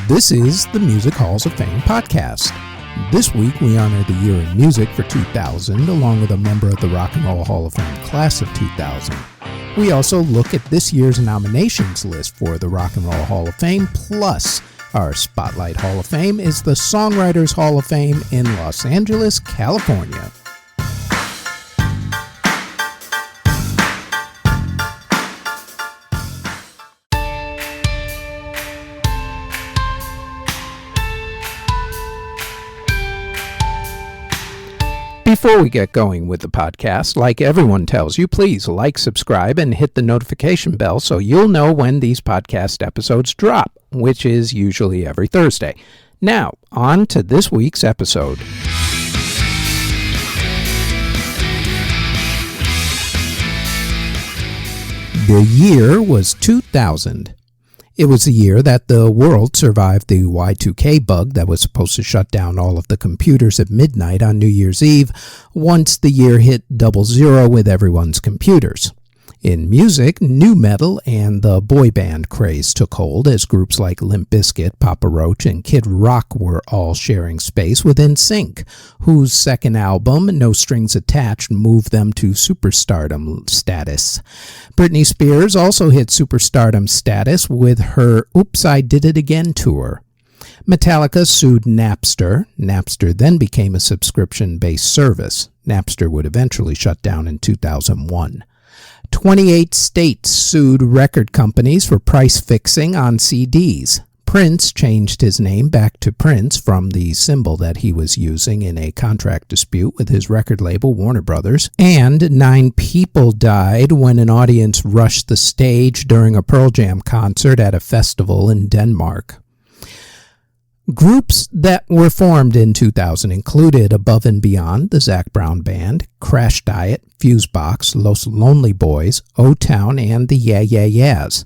This is the Music Halls of Fame podcast. This week we honor the year in music for 2000 along with a member of the Rock and Roll Hall of Fame class of 2000. We also look at this year's nominations list for the Rock and Roll Hall of Fame, plus our Spotlight Hall of Fame is the Songwriters Hall of Fame in Los Angeles, California. Before we get going with the podcast, like everyone tells you, please like, subscribe, and hit the notification bell so you'll know when these podcast episodes drop, which is usually every Thursday. Now, on to this week's episode. The year was 2000. It was the year that the world survived the Y2K bug that was supposed to shut down all of the computers at midnight on New Year's Eve once the year hit 00 with everyone's computers. In music, nu metal and the boy band craze took hold as groups like Limp Bizkit, Papa Roach, and Kid Rock were all sharing space with NSYNC, whose second album, No Strings Attached, moved them to superstardom status. Britney Spears also hit superstardom status with her Oops, I Did It Again tour. Metallica sued Napster. Napster then became a subscription-based service. Napster would eventually shut down in 2001. 28 states sued record companies for price fixing on CDs. Prince changed his name back to Prince from the symbol that he was using in a contract dispute with his record label Warner Brothers. And 9 people died when an audience rushed the stage during a Pearl Jam concert at a festival in Denmark. Groups that were formed in 2000 included Above and Beyond, the Zac Brown Band, Crash Diet, Fusebox, Los Lonely Boys, O-Town, and the Yeah Yeah Yeahs.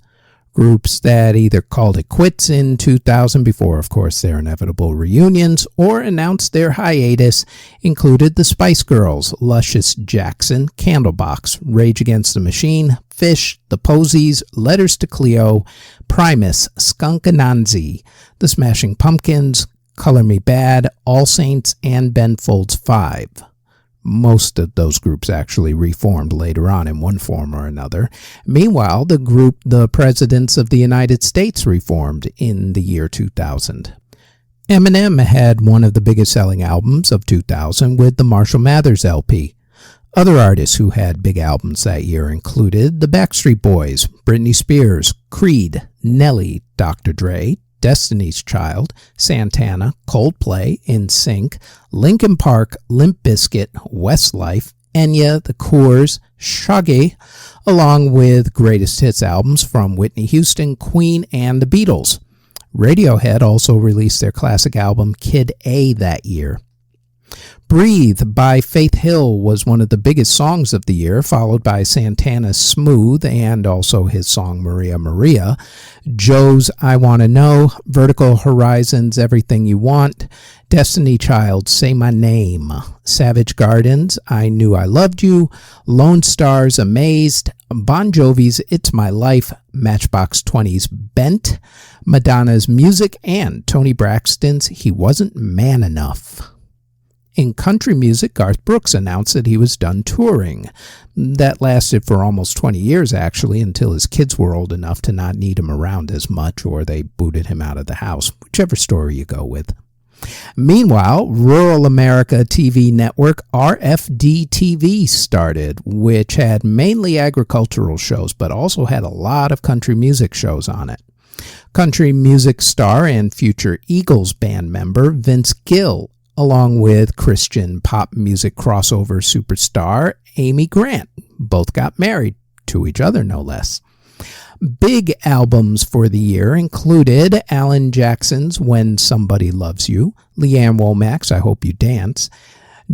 Groups that either called it quits in 2000 before, of course, their inevitable reunions, or announced their hiatus included the Spice Girls, Luscious Jackson, Candlebox, Rage Against the Machine, Fish, The Posies, Letters to Cleo, Primus, Skunk Anansi, The Smashing Pumpkins, Color Me Bad, All Saints, and Ben Folds 5. Most of those groups actually reformed later on in one form or another. Meanwhile, the group The Presidents of the United States reformed in the year 2000. Eminem had one of the biggest selling albums of 2000 with the Marshall Mathers LP. Other artists who had big albums that year included the Backstreet Boys, Britney Spears, Creed, Nelly, Dr. Dre, Destiny's Child, Santana, Coldplay, NSYNC, Linkin Park, Limp Bizkit, Westlife, Enya, The Coors, Shaggy, along with greatest hits albums from Whitney Houston, Queen, and the Beatles. Radiohead also released their classic album Kid A that year. Breathe by Faith Hill was one of the biggest songs of the year, followed by Santana's Smooth and also his song Maria Maria, Joe's I Wanna Know, Vertical Horizon's Everything You Want, Destiny Child's Say My Name, Savage Garden's I Knew I Loved You, Lone Star's Amazed, Bon Jovi's It's My Life, Matchbox 20's Bent, Madonna's Music, and Toni Braxton's He Wasn't Man Enough. In country music, Garth Brooks announced that he was done touring. That lasted for almost 20 years, actually, until his kids were old enough to not need him around as much, or they booted him out of the house, whichever story you go with. Meanwhile, Rural America TV network RFD-TV started, which had mainly agricultural shows, but also had a lot of country music shows on it. Country music star and future Eagles band member Vince Gill, along with Christian pop music crossover superstar Amy Grant. Both got married to each other, no less. Big albums for the year included Alan Jackson's When Somebody Loves You, Leanne Womack's I Hope You Dance,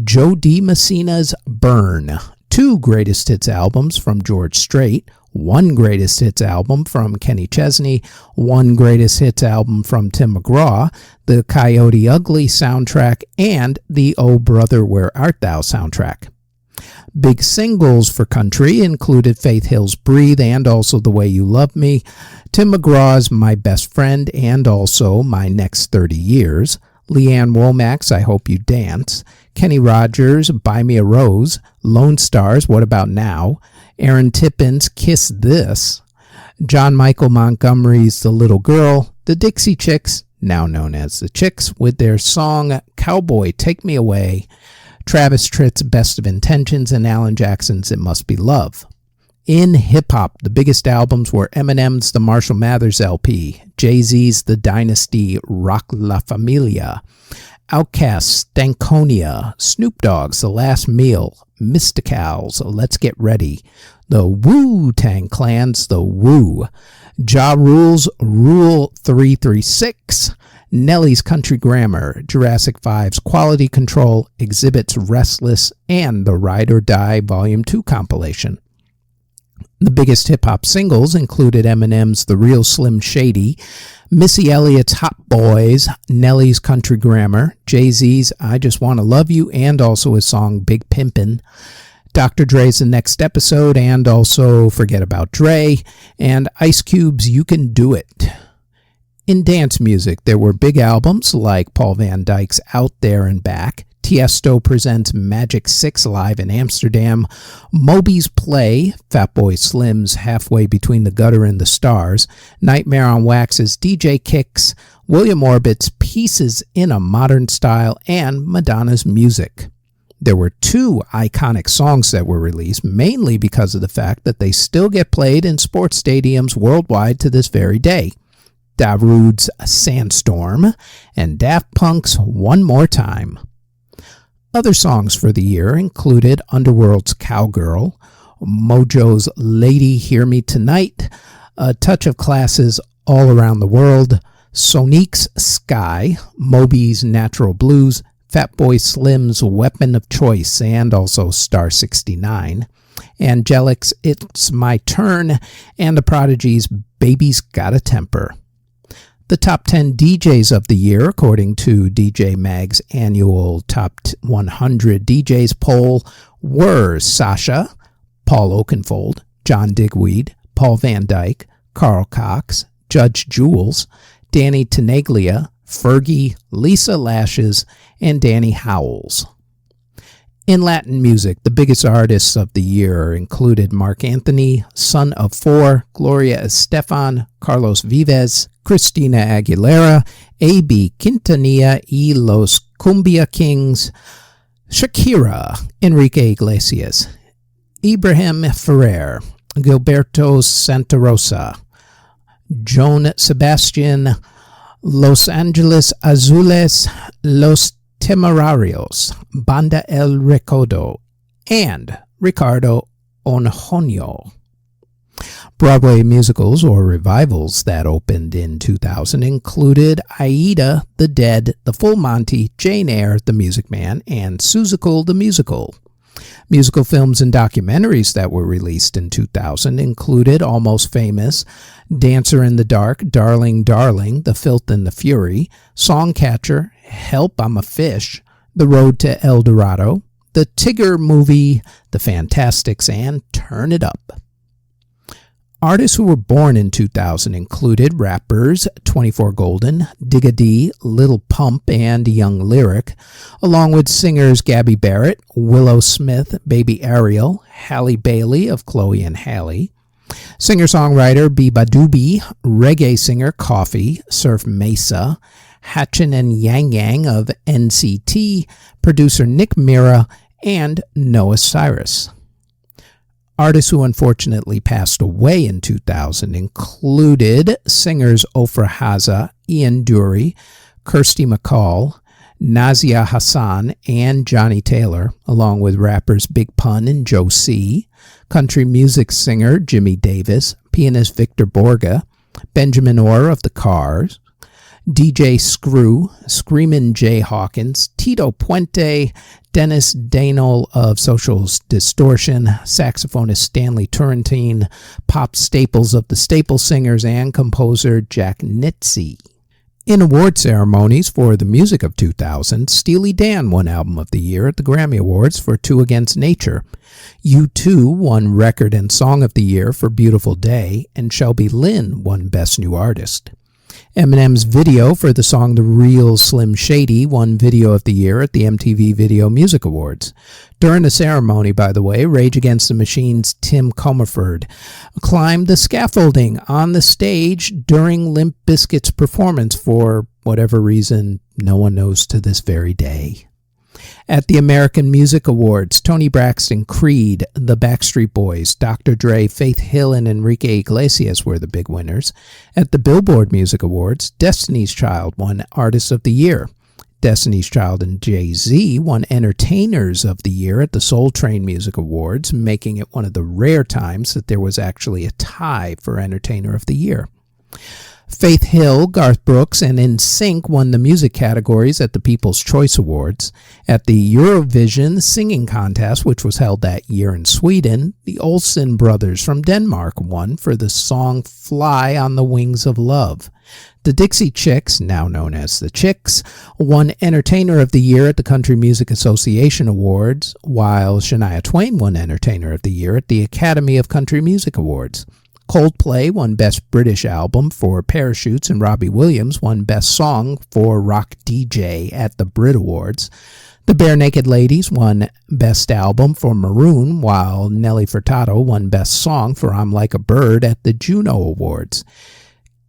Joe D. Messina's Burn, 2 greatest hits albums from George Strait, 1 greatest hits album from Kenny Chesney, 1 greatest hits album from Tim McGraw, the Coyote Ugly soundtrack, and the Oh Brother Where Art Thou soundtrack. Big singles for country included Faith Hill's Breathe and also The Way You Love Me, Tim McGraw's My Best Friend and also My Next 30 Years, Leanne Womack's I Hope You Dance, Kenny Rogers' Buy Me a Rose, Lone Star's What About Now, Aaron Tippin's Kiss This, John Michael Montgomery's The Little Girl, the Dixie Chicks, now known as the Chicks, with their song Cowboy Take Me Away, Travis Tritt's Best of Intentions, and Alan Jackson's It Must Be Love. In hip-hop, the biggest albums were Eminem's The Marshall Mathers LP, Jay-Z's The Dynasty Rock La Familia, Outkast's Stankonia, Snoop Dogg's The Last Meal, Mystical's Let's Get Ready, the Wu-Tang Clan's The Woo, Ja Rule's Rule 336, Nelly's Country Grammar, Jurassic 5's Quality Control, Exhibit's Restless, and the Ride or Die Volume 2 compilation. The biggest hip-hop singles included Eminem's The Real Slim Shady, Missy Elliott's Hot Boys, Nelly's Country Grammar, Jay-Z's I Just Wanna Love You, and also his song Big Pimpin', Dr. Dre's The Next Episode, and also Forget About Dre, and Ice Cube's You Can Do It. In dance music, there were big albums like Paul Van Dyk's Out There and Back, Tiesto presents Magic 6 live in Amsterdam, Moby's Play, Fatboy Slim's Halfway Between the Gutter and the Stars, Nightmare on Wax's DJ Kicks, William Orbit's Pieces in a Modern Style, and Madonna's Music. There were 2 iconic songs that were released, mainly because of the fact that they still get played in sports stadiums worldwide to this very day. Darude's Sandstorm and Daft Punk's One More Time. Other songs for the year included Underworld's Cowgirl, Mojo's Lady Hear Me Tonight, A Touch of Class's All Around the World, Sonique's Sky, Moby's Natural Blues, Fatboy Slim's Weapon of Choice, and also Star 69, Angelic's It's My Turn, and The Prodigy's Baby's Got a Temper. The top 10 DJs of the year, according to DJ Mag's annual Top 100 DJs poll, were Sasha, Paul Oakenfold, John Digweed, Paul Van Dyke, Carl Cox, Judge Jules, Danny Tenaglia, Fergie, Lisa Lashes, and Danny Howells. In Latin music, the biggest artists of the year included Marc Anthony, Son of Four, Gloria Estefan, Carlos Vives, Christina Aguilera, A.B. Quintanilla y Los Cumbia Kings, Shakira, Enrique Iglesias, Ibrahim Ferrer, Gilberto Santa Rosa, Joan Sebastian, Los Angeles Azules, Los Temerarios, Banda El Recodo, and Ricardo Onjonio. Broadway musicals or revivals that opened in 2000 included Aida, The Dead, The Full Monty, Jane Eyre, The Music Man, and Seussical the Musical. Musical films and documentaries that were released in 2000 included Almost Famous, Dancer in the Dark, Darling, Darling, The Filth and the Fury, Songcatcher, Help, I'm a Fish, The Road to El Dorado, The Tigger Movie, The Fantastics, and Turn It Up. Artists who were born in 2000 included rappers 24 Golden, Digga D, Lil Pump, and Young Lyric, along with singers Gabby Barrett, Willow Smith, Baby Ariel, Halle Bailey of Chloe and Halle, singer-songwriter Biba Doobie, reggae singer Coffee, Surf Mesa, Hatchin and Yang Yang of NCT, producer Nick Mira, and Noah Cyrus. Artists who unfortunately passed away in 2000 included singers Ofra Haza, Ian Dury, Kirsty MacColl, Nazia Hassan, and Johnny Taylor, along with rappers Big Pun and Joe C., country music singer Jimmy Davis, pianist Victor Borga, Benjamin Orr of the Cars, DJ Screw, Screamin' Jay Hawkins, Tito Puente, Dennis Danol of Social Distortion, saxophonist Stanley Turrentine, pop staples of the Staple Singers, and composer Jack Nitze. In award ceremonies for the music of 2000, Steely Dan won Album of the Year at the Grammy Awards for Two Against Nature. U2 won Record and Song of the Year for Beautiful Day, and Shelby Lynne won Best New Artist. Eminem's video for the song The Real Slim Shady won Video of the Year at the MTV Video Music Awards. During the ceremony, by the way, Rage Against the Machine's Tim Comerford climbed the scaffolding on the stage during Limp Bizkit's performance for whatever reason no one knows to this very day. At the American Music Awards, Toni Braxton, Creed, the Backstreet Boys, Dr. Dre, Faith Hill, and Enrique Iglesias were the big winners. At the Billboard Music Awards, Destiny's Child won Artist of the Year. Destiny's Child and Jay-Z won Entertainers of the Year at the Soul Train Music Awards, making it one of the rare times that there was actually a tie for Entertainer of the Year. Faith Hill, Garth Brooks, and NSYNC won the music categories at the People's Choice Awards. At the Eurovision Singing Contest, which was held that year in Sweden, the Olsen brothers from Denmark won for the song Fly on the Wings of Love. The Dixie Chicks, now known as the Chicks, won Entertainer of the Year at the Country Music Association Awards, while Shania Twain won Entertainer of the Year at the Academy of Country Music Awards. Coldplay won Best British Album for Parachutes, and Robbie Williams won Best Song for Rock DJ at the Brit Awards. The Bare Naked Ladies won Best Album for Maroon, while Nelly Furtado won Best Song for I'm Like a Bird at the Juno Awards.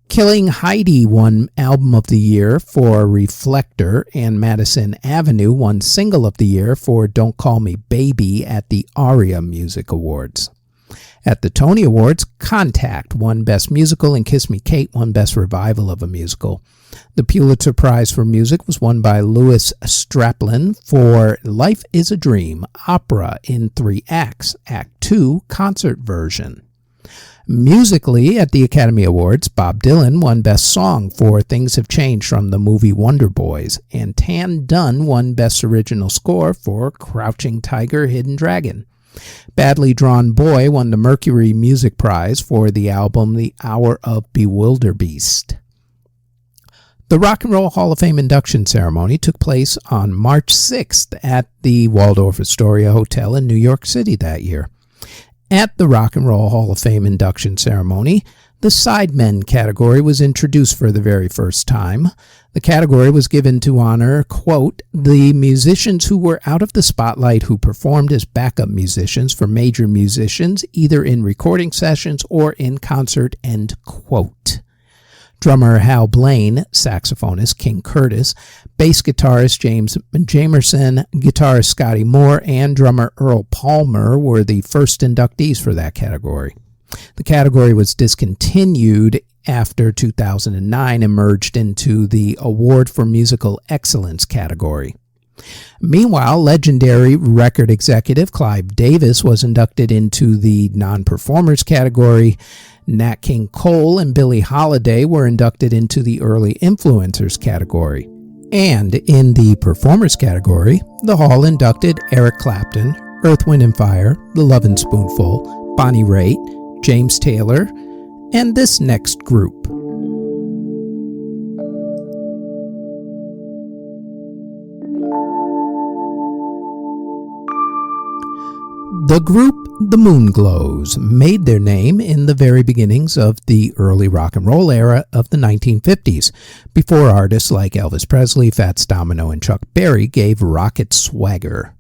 Killing Heidi won Album of the Year for Reflector, and Madison Avenue won Single of the Year for Don't Call Me Baby at the ARIA Music Awards. At the Tony Awards, Contact won Best Musical and Kiss Me Kate won Best Revival of a Musical. The Pulitzer Prize for Music was won by Louis Straplin for Life is a Dream, Opera in 3 Acts, Act 2, Concert Version. Musically, at the Academy Awards, Bob Dylan won Best Song for Things Have Changed from the movie Wonder Boys, and Tan Dunn won Best Original Score for Crouching Tiger, Hidden Dragon. Badly Drawn Boy won the Mercury Music Prize for the album The Hour of Bewilderbeast. The Rock and Roll Hall of Fame induction ceremony took place on March 6th at the Waldorf Astoria Hotel in New York City that year. At the Rock and Roll Hall of Fame induction ceremony, the Sidemen category was introduced for the very first time. The category was given to honor, quote, the musicians who were out of the spotlight who performed as backup musicians for major musicians, either in recording sessions or in concert, end quote. Drummer Hal Blaine, saxophonist King Curtis, bass guitarist James Jamerson, guitarist Scotty Moore, and drummer Earl Palmer were the first inductees for that category. The category was discontinued after 2009 and merged into the Award for Musical Excellence category. Meanwhile, legendary record executive Clive Davis was inducted into the non-performers category. Nat King Cole and Billie Holiday were inducted into the early influencers category. And in the performers category, the Hall inducted Eric Clapton, Earth, Wind & Fire, The Lovin' Spoonful, Bonnie Raitt, James Taylor, and this next group. The group The Moonglows made their name in the very beginnings of the early rock and roll era of the 1950s, before artists like Elvis Presley, Fats Domino, and Chuck Berry gave rock its swagger.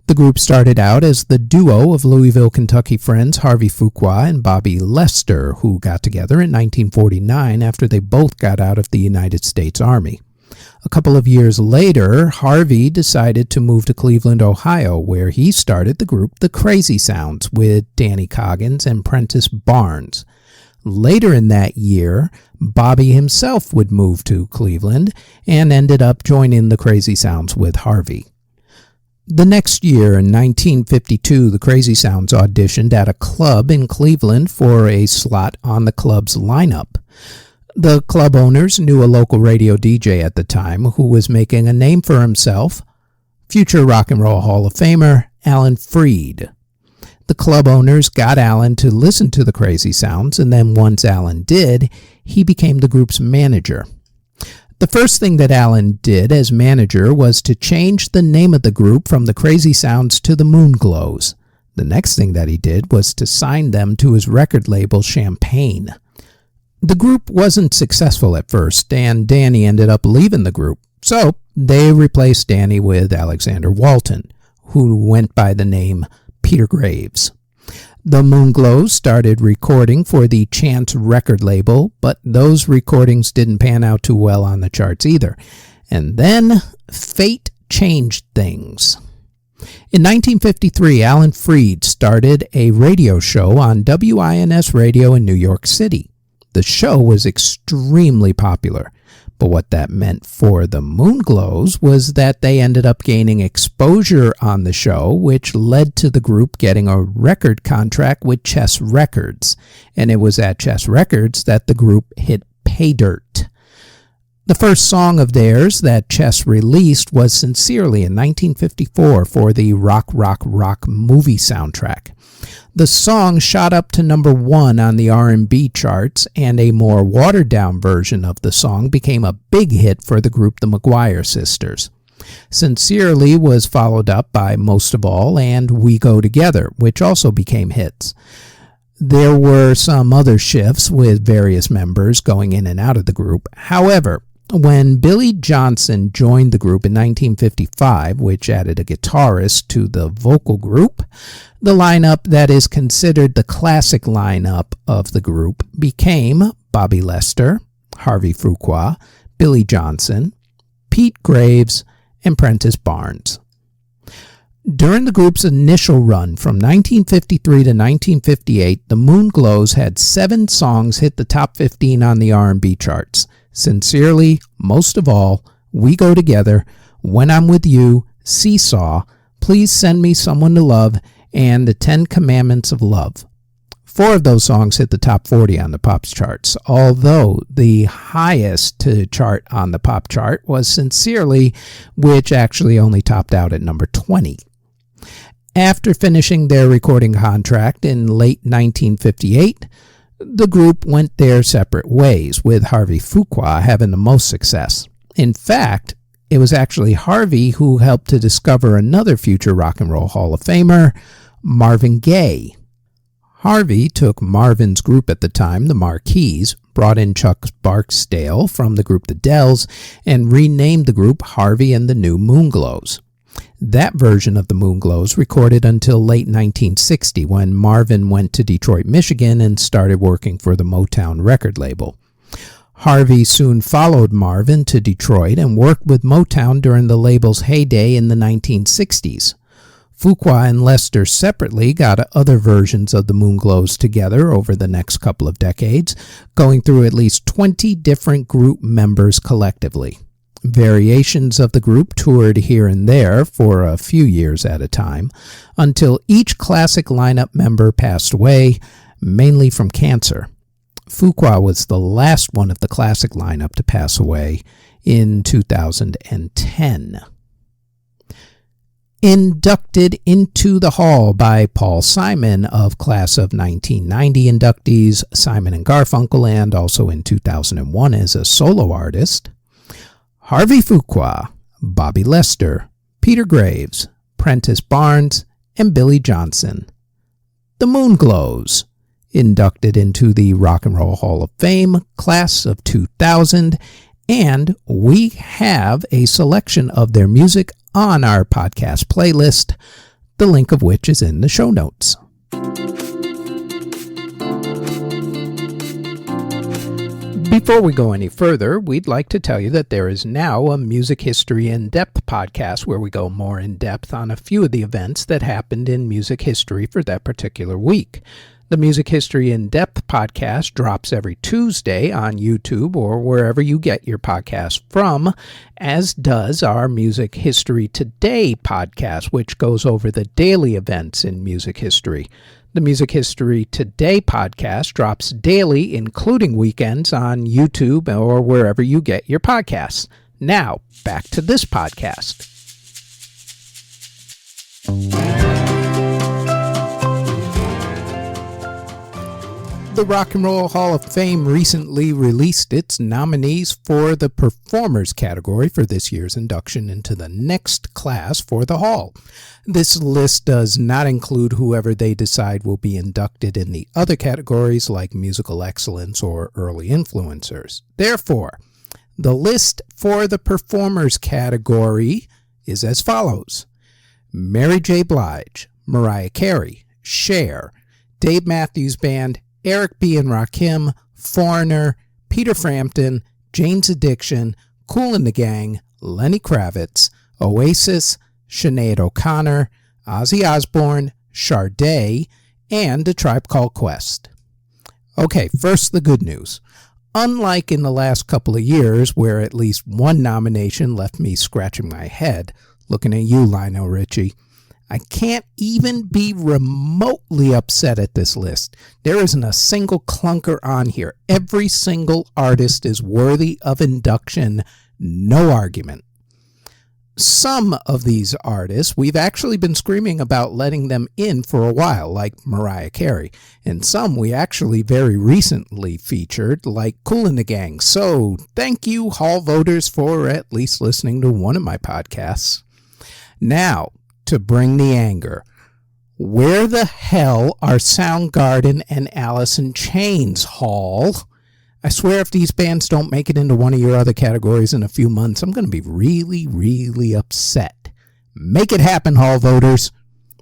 The group started out as the duo of Louisville, Kentucky friends Harvey Fuqua and Bobby Lester, who got together in 1949 after they both got out of the United States Army. A couple of years later, Harvey decided to move to Cleveland, Ohio, where he started the group The Crazy Sounds with Danny Coggins and Prentice Barnes. Later in that year, Bobby himself would move to Cleveland and ended up joining The Crazy Sounds with Harvey. The next year, in 1952, the Crazy Sounds auditioned at a club in Cleveland for a slot on the club's lineup. The club owners knew a local radio DJ at the time who was making a name for himself, future Rock and Roll Hall of Famer Alan Freed. The club owners got Alan to listen to the Crazy Sounds, and then once Alan did, he became the group's manager. The first thing that Alan did as manager was to change the name of the group from the Crazy Sounds to the Moonglows. The next thing that he did was to sign them to his record label Champagne. The group wasn't successful at first, and Danny ended up leaving the group. So they replaced Danny with Alexander Walton, who went by the name Peter Graves. The Moonglows started recording for the Chance record label, but those recordings didn't pan out too well on the charts either. And then fate changed things. In 1953, Alan Freed started a radio show on WINS Radio in New York City. The show was extremely popular, but what that meant for the Moonglows was that they ended up gaining exposure on the show, which led to the group getting a record contract with Chess Records, and it was at Chess Records that the group hit Pay Dirt. The first song of theirs that Chess released was Sincerely in 1954 for the Rock, Rock, Rock movie soundtrack. The song shot up to number 1 on the R&B charts, and a more watered-down version of the song became a big hit for the group the McGuire Sisters. Sincerely was followed up by Most of All and We Go Together, which also became hits. There were some other shifts with various members going in and out of the group. However, when Billy Johnson joined the group in 1955, which added a guitarist to the vocal group, the lineup that is considered the classic lineup of the group became Bobby Lester, Harvey Fuqua, Billy Johnson, Pete Graves, and Prentice Barnes. During the group's initial run from 1953 to 1958, the Moonglows had 7 songs hit the top 15 on the R&B charts. Sincerely, Most of All, We Go Together, When I'm With You, Seesaw, Please Send Me Someone to Love, and The 10 Commandments of Love. 4 of those songs hit the top 40 on the pop charts, although the highest to chart on the pop chart was Sincerely, which actually only topped out at number 20. After finishing their recording contract in late 1958, the group went their separate ways, with Harvey Fuqua having the most success. In fact, it was actually Harvey who helped to discover another future Rock and Roll Hall of Famer, Marvin Gaye. Harvey took Marvin's group at the time, the Marquis, brought in Chuck Barksdale from the group The Dells, and renamed the group Harvey and the New Moonglows. That version of the Moonglows recorded until late 1960 when Marvin went to Detroit, Michigan and started working for the Motown record label. Harvey soon followed Marvin to Detroit and worked with Motown during the label's heyday in the 1960s. Fuqua and Lester separately got other versions of the Moonglows together over the next couple of decades, going through at least 20 different group members collectively. Variations of the group toured here and there for a few years at a time, until each classic lineup member passed away, mainly from cancer. Fuqua was the last one of the classic lineup to pass away in 2010. Inducted into the Hall by Paul Simon of class of 1990 inductees, Simon & Garfunkel, and also in 2001 as a solo artist. Harvey Fuqua, Bobby Lester, Peter Graves, Prentice Barnes, and Billy Johnson. The Moonglows, inducted into the Rock and Roll Hall of Fame, class of 2000, and we have a selection of their music on our podcast playlist, the link of which is in the show notes. Before we go any further, we'd like to tell you that there is now a Music History In-Depth podcast where we go more in-depth on a few of the events that happened in music history for that particular week. The Music History In-Depth podcast drops every Tuesday on YouTube or wherever you get your podcast from, as does our Music History Today podcast, which goes over the daily events in music history. The Music History Today podcast drops daily, including weekends, on YouTube or wherever you get your podcasts. Now, back to this podcast. The Rock and Roll Hall of Fame recently released its nominees for the Performers category for this year's induction into the next class for the Hall. This list does not include whoever they decide will be inducted in the other categories like musical excellence or early influencers. Therefore, the list for the Performers category is as follows: Mary J. Blige, Mariah Carey, Cher, Dave Matthews Band, Eric B. and Rakim, Foreigner, Peter Frampton, Jane's Addiction, Kool the Gang, Lenny Kravitz, Oasis, Sinead O'Connor, Ozzy Osbourne, Sade, and A Tribe Called Quest. Okay, first the good news. Unlike in the last couple of years where at least one nomination left me scratching my head, looking at you, Lionel Richie, I can't even be remotely upset at this list. There isn't a single clunker on here. Every single artist is worthy of induction. No argument. Some of these artists we've actually been screaming about letting them in for a while, like Mariah Carey. And some we actually very recently featured, like Kool the Gang. So thank you, Hall voters, for at least listening to one of my podcasts. Now, to bring the anger. Where the hell are Soundgarden and Alice in Chains, Hall? I swear if these bands don't make it into one of your other categories in a few months, I'm going to be really, really upset. Make it happen, Hall voters.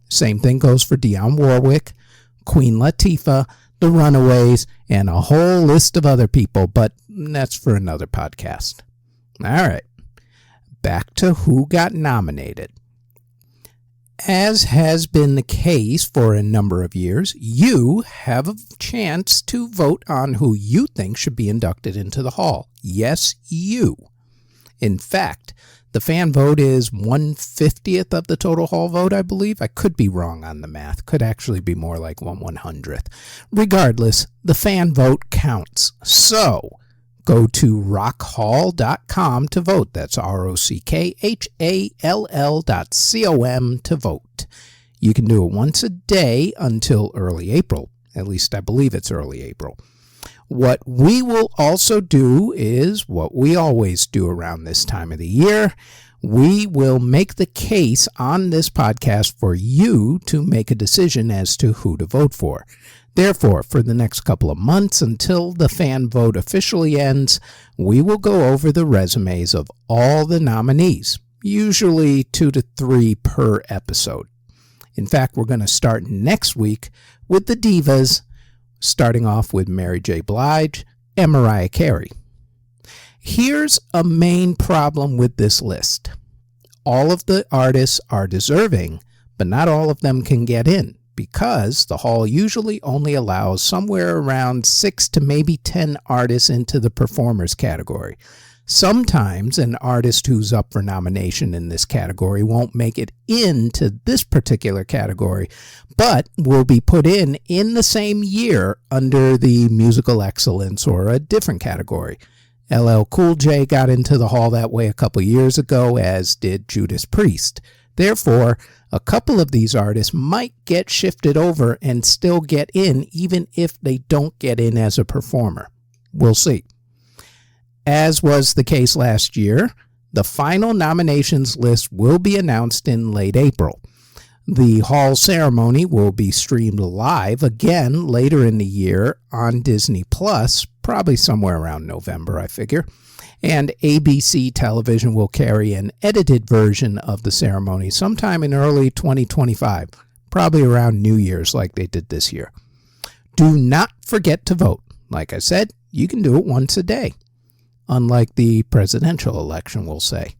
Same thing goes for Dionne Warwick, Queen Latifah, The Runaways, and a whole list of other people, but that's for another podcast. All right, back to who got nominated. As has been the case for a number of years, you have a chance to vote on who you think should be inducted into the Hall. Yes, you. In fact, the fan vote is 1/50th of the total Hall vote, I believe. I could be wrong on the math. Could actually be more like 1/100th. Regardless, the fan vote counts. So, go to rockhall.com to vote. That's rockhall.com to vote. You can do it once a day until early April. At least I believe it's early April. What we will also do is what we always do around this time of the year. We will make the case on this podcast for you to make a decision as to who to vote for. Therefore, for the next couple of months until the fan vote officially ends, we will go over the resumes of all the nominees, usually 2 to 3 per episode. In fact, we're going to start next week with the divas, starting off with Mary J. Blige and Mariah Carey. Here's a main problem with this list. All of the artists are deserving, but not all of them can get in, because the Hall usually only allows somewhere around 6 to maybe 10 artists into the Performers category. Sometimes an artist who's up for nomination in this category won't make it into this particular category, but will be put in the same year under the musical excellence or a different category. LL Cool J got into the Hall that way a couple years ago, as did Judas Priest. Therefore, a couple of these artists might get shifted over and still get in, even if they don't get in as a performer. We'll see. As was the case last year, the final nominations list will be announced in late April. The Hall ceremony will be streamed live again later in the year on Disney+, probably somewhere around November, I figure. And ABC Television will carry an edited version of the ceremony sometime in early 2025, probably around New Year's like they did this year. Do not forget to vote. Like I said, you can do it once a day, unlike the presidential election, we'll say.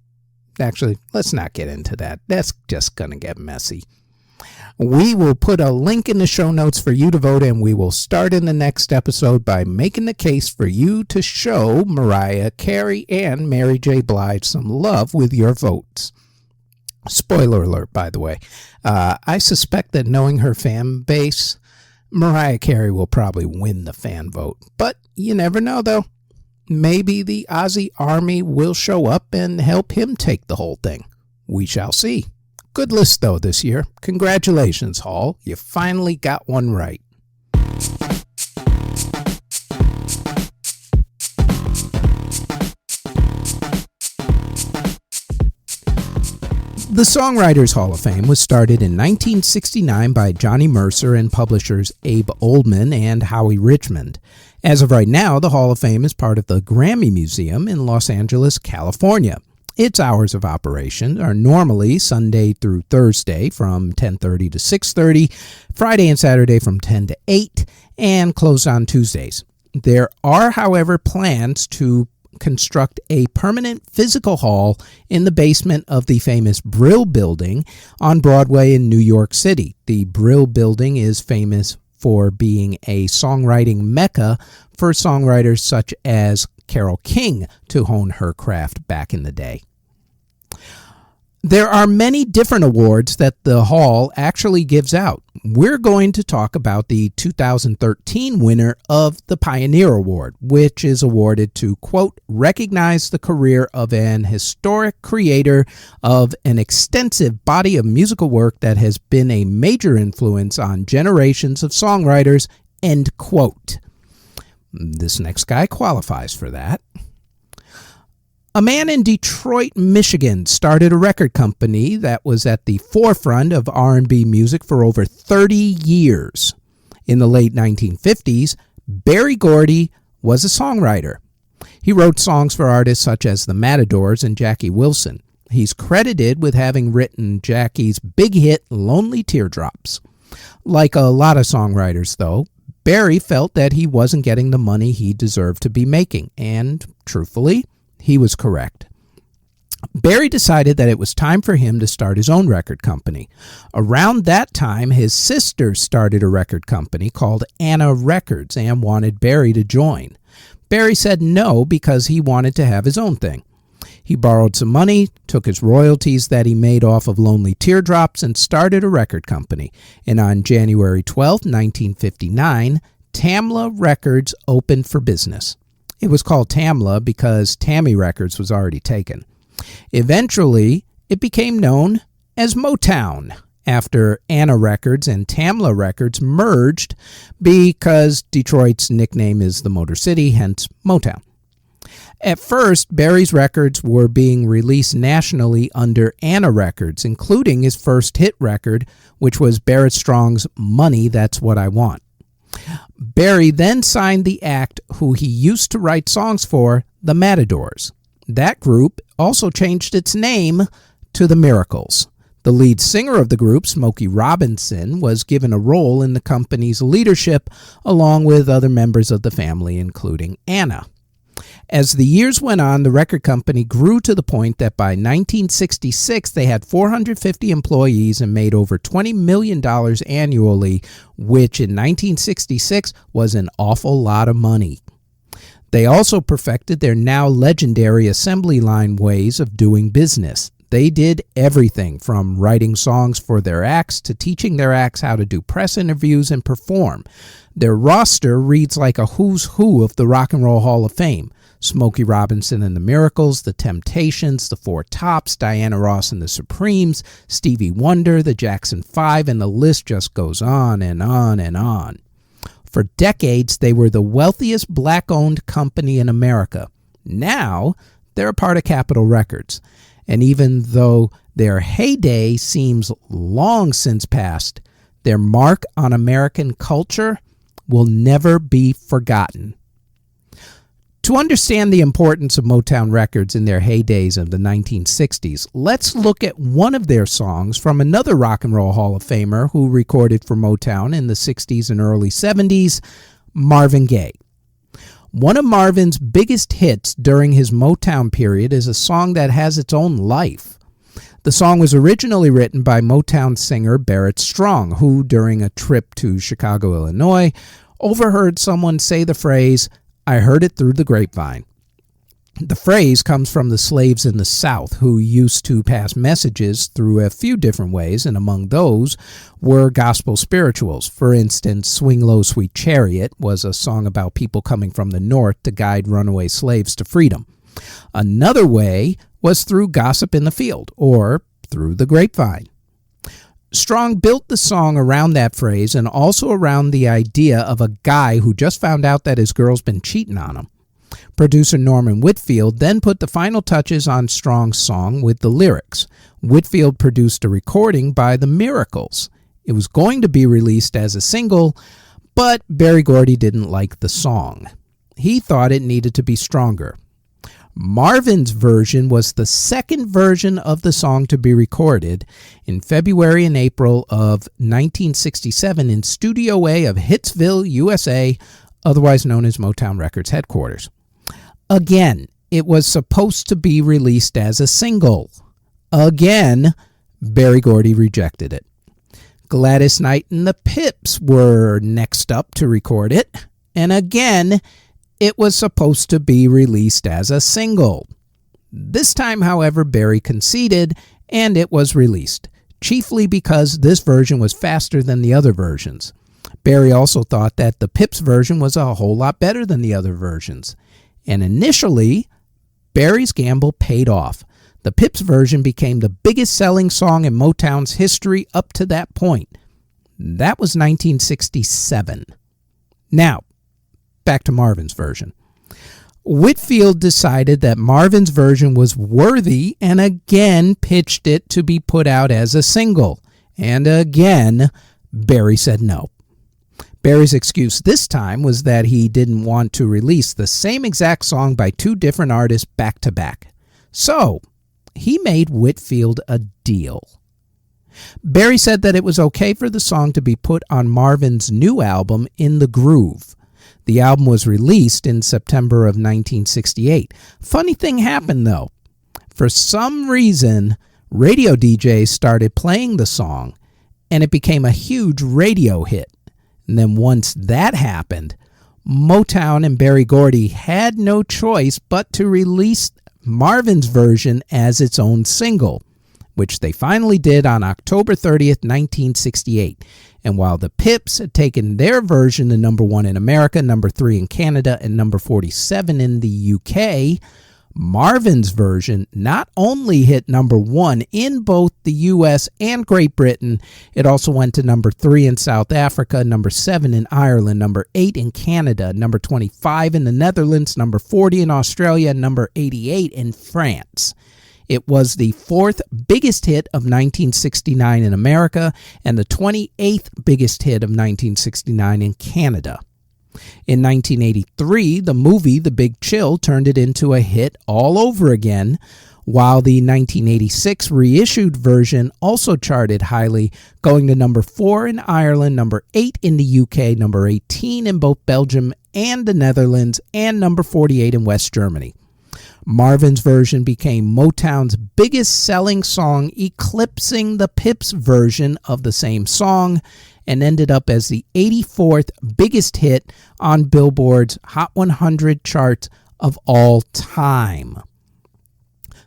Actually, let's not get into that. That's just going to get messy. We will put a link in the show notes for you to vote, and we will start in the next episode by making the case for you to show Mariah Carey and Mary J. Blige some love with your votes. Spoiler alert, by the way. I suspect that knowing her fan base, Mariah Carey will probably win the fan vote. But you never know, though. Maybe the Ozzy army will show up and help him take the whole thing. We shall see. Good list, though, this year. Congratulations, Hall. You finally got one right. The Songwriters Hall of Fame was started in 1969 by Johnny Mercer and publishers Abe Oldman and Howie Richmond. As of right now, the Hall of Fame is part of the Grammy Museum in Los Angeles, California. Its hours of operation are normally Sunday through Thursday from 10:30 to 6:30, Friday and Saturday from 10 to 8, and closed on Tuesdays. There are, however, plans to construct a permanent physical hall in the basement of the famous Brill Building on Broadway in New York City. The Brill Building is famous for being a songwriting mecca for songwriters such as Carole King to hone her craft back in the day. There are many different awards that the Hall actually gives out. We're going to talk about the 2013 winner of the Pioneer Award, which is awarded to, quote, recognize the career of an historic creator of an extensive body of musical work that has been a major influence on generations of songwriters, end quote. This next guy qualifies for that. A man in Detroit, Michigan started a record company that was at the forefront of R&B music for over 30 years. In the late 1950s, Berry Gordy was a songwriter. He wrote songs for artists such as the Matadors and Jackie Wilson. He's credited with having written Jackie's big hit, Lonely Teardrops. Like a lot of songwriters, though, Berry felt that he wasn't getting the money he deserved to be making, and truthfully, he was correct. Berry decided that it was time for him to start his own record company. Around that time, his sister started a record company called Anna Records and wanted Berry to join. Berry said no because he wanted to have his own thing. He borrowed some money, took his royalties that he made off of Lonely Teardrops, and started a record company. And on January 12, 1959, Tamla Records opened for business. It was called Tamla because Tammy Records was already taken. Eventually, it became known as Motown after Anna Records and Tamla Records merged because Detroit's nickname is the Motor City, hence Motown. At first, Berry's records were being released nationally under Anna Records, including his first hit record, which was Barrett Strong's Money, That's What I Want. Berry then signed the act who he used to write songs for, the Matadors. That group also changed its name to the Miracles. The lead singer of the group, Smokey Robinson, was given a role in the company's leadership along with other members of the family, including Anna. As the years went on, the record company grew to the point that by 1966 they had 450 employees and made over $20 million annually, which in 1966 was an awful lot of money. They also perfected their now legendary assembly line ways of doing business. They did everything from writing songs for their acts to teaching their acts how to do press interviews and perform. Their roster reads like a who's who of the Rock and Roll Hall of Fame. Smokey Robinson and the Miracles, the Temptations, the Four Tops, Diana Ross and the Supremes, Stevie Wonder, the Jackson 5, and the list just goes on and on and on. For decades, they were the wealthiest black-owned company in America. Now, they're a part of Capitol Records. And even though their heyday seems long since past, their mark on American culture will never be forgotten. To understand the importance of Motown Records in their heydays of the 1960s, let's look at one of their songs from another Rock and Roll Hall of Famer who recorded for Motown in the 60s and early 70s, Marvin Gaye. One of Marvin's biggest hits during his Motown period is a song that has its own life. The song was originally written by Motown singer Barrett Strong, who, during a trip to Chicago, Illinois, overheard someone say the phrase, "I heard it through the grapevine." The phrase comes from the slaves in the South who used to pass messages through a few different ways, and among those were gospel spirituals. For instance, Swing Low, Sweet Chariot was a song about people coming from the North to guide runaway slaves to freedom. Another way was through gossip in the field, or through the grapevine. Strong built the song around that phrase and also around the idea of a guy who just found out that his girl's been cheating on him. Producer Norman Whitfield then put the final touches on Strong's song with the lyrics. Whitfield produced a recording by The Miracles. It was going to be released as a single, but Berry Gordy didn't like the song. He thought it needed to be stronger. Marvin's version was the second version of the song to be recorded in February and April of 1967 in Studio A of Hitsville, USA, otherwise known as Motown Records headquarters. Again, it was supposed to be released as a single. Again, Berry Gordy rejected it. Gladys Knight and the Pips were next up to record it, and again, it was supposed to be released as a single. This time, however, Berry conceded, and it was released, chiefly because this version was faster than the other versions. Berry also thought that the Pips version was a whole lot better than the other versions. And initially, Berry's gamble paid off. The Pips version became the biggest selling song in Motown's history up to that point. That was 1967. Now, back to Marvin's version. Whitfield decided that Marvin's version was worthy and again pitched it to be put out as a single. And again, Berry said no. Berry's excuse this time was that he didn't want to release the same exact song by two different artists back to back. So, he made Whitfield a deal. Berry said that it was okay for the song to be put on Marvin's new album, In the Groove. The album was released in September of 1968. Funny thing happened, though. For some reason, radio DJs started playing the song, and it became a huge radio hit. And then once that happened, Motown and Berry Gordy had no choice but to release Marvin's version as its own single, which they finally did on October 30th, 1968. And while the Pips had taken their version to number 1 in America, number 3 in Canada, and number 47 in the UK, Marvin's version not only hit number 1 in both the US and Great Britain, it also went to number 3 in South Africa, number 7 in Ireland, number 8 in Canada, number 25 in the Netherlands, number 40 in Australia, and number 88 in France. It was the 4th biggest hit of 1969 in America and the 28th biggest hit of 1969 in Canada. In 1983, the movie The Big Chill turned it into a hit all over again, while the 1986 reissued version also charted highly, going to number 4 in Ireland, number 8 in the UK, number 18 in both Belgium and the Netherlands, and number 48 in West Germany. Marvin's version became Motown's biggest selling song, eclipsing the Pips version of the same song, and ended up as the 84th biggest hit on Billboard's Hot 100 charts of all time.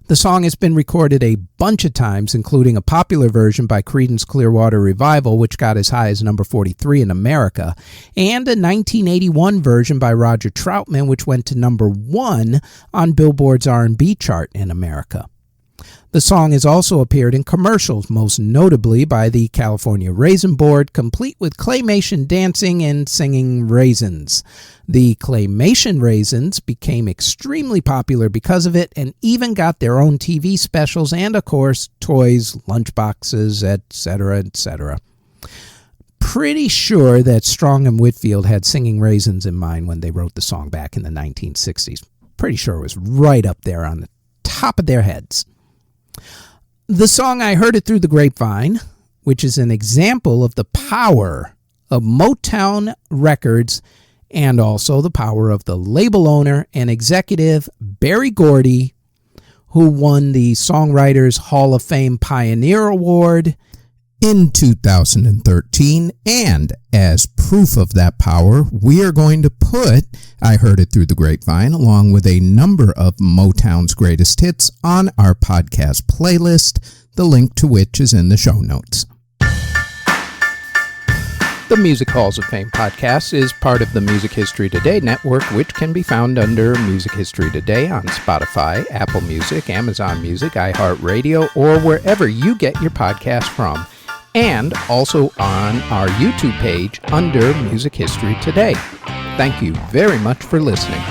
The song has been recorded a bunch of times, including a popular version by Creedence Clearwater Revival, which got as high as number 43 in America, and a 1981 version by Roger Troutman, which went to number 1 on Billboard's R&B chart in America. The song has also appeared in commercials, most notably by the California Raisin Board, complete with claymation dancing and singing raisins. The claymation raisins became extremely popular because of it and even got their own TV specials and, of course, toys, lunchboxes, etc., etc. Pretty sure that Strong and Whitfield had singing raisins in mind when they wrote the song back in the 1960s. Pretty sure it was right up there on the top of their heads. The song I Heard It Through the Grapevine, which is an example of the power of Motown Records and also the power of the label owner and executive Berry Gordy, who won the Songwriters Hall of Fame Pioneer Award in 2013. And as proof of that power, we are going to put I Heard It Through the Grapevine along with a number of Motown's greatest hits on our podcast playlist, the link to which is in the show notes. The Music Halls of Fame podcast is part of the Music History Today network, which can be found under Music History Today on Spotify, Apple Music, Amazon Music, iHeartRadio, or wherever you get your podcast from, and also on our YouTube page under Music History Today. Thank you very much for listening.